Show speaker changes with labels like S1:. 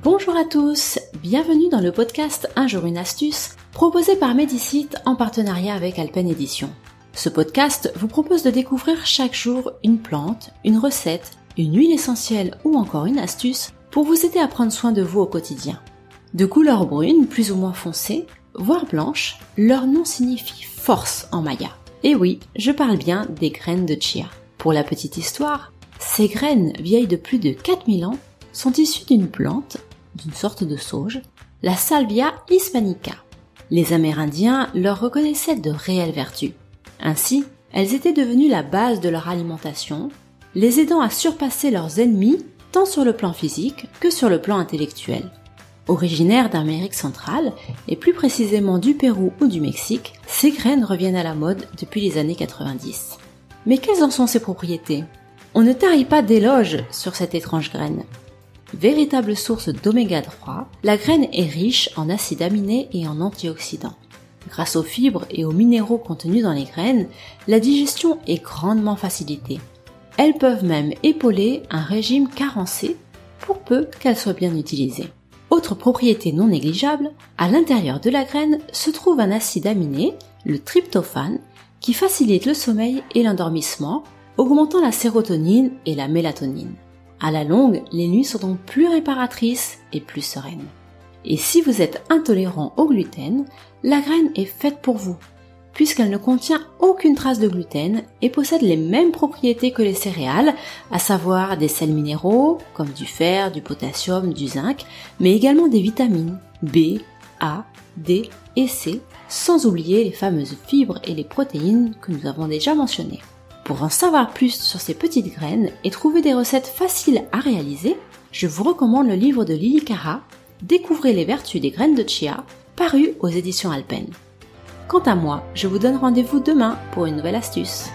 S1: Bonjour à tous, bienvenue dans le podcast Un jour une astuce, proposé par Medicite en partenariat avec Alpen Edition. Ce podcast vous propose de découvrir chaque jour une plante, une recette, une huile essentielle ou encore une astuce pour vous aider à prendre soin de vous au quotidien. De couleur brune, plus ou moins foncée, voire blanche, leur nom signifie force en maya. Et oui, je parle bien des graines de chia. Pour la petite histoire, ces graines vieilles de plus de 4000 ans sont issues d'une plante, d'une sorte de sauge, la Salvia hispanica. Les Amérindiens leur reconnaissaient de réelles vertus. Ainsi, elles étaient devenues la base de leur alimentation, les aidant à surpasser leurs ennemis tant sur le plan physique que sur le plan intellectuel. Originaires d'Amérique centrale, et plus précisément du Pérou ou du Mexique, ces graines reviennent à la mode depuis les années 90. Mais quelles en sont ses propriétés ? On ne tarit pas d'éloges sur cette étrange graine. Véritable source d'oméga 3, la graine est riche en acides aminés et en antioxydants. Grâce aux fibres et aux minéraux contenus dans les graines, la digestion est grandement facilitée. Elles peuvent même épauler un régime carencé pour peu qu'elles soient bien utilisées. Autre propriété non négligeable, à l'intérieur de la graine se trouve un acide aminé, le tryptophane, qui facilite le sommeil et l'endormissement, augmentant la sérotonine et la mélatonine. À la longue, les nuits sont donc plus réparatrices et plus sereines. Et si vous êtes intolérant au gluten, la graine est faite pour vous, puisqu'elle ne contient aucune trace de gluten et possède les mêmes propriétés que les céréales, à savoir des sels minéraux, comme du fer, du potassium, du zinc, mais également des vitamines B, A, D et C, sans oublier les fameuses fibres et les protéines que nous avons déjà mentionnées. Pour en savoir plus sur ces petites graines et trouver des recettes faciles à réaliser, je vous recommande le livre de Lily Cara, Découvrez les vertus des graines de chia, paru aux éditions Alpen. Quant à moi, je vous donne rendez-vous demain pour une nouvelle astuce.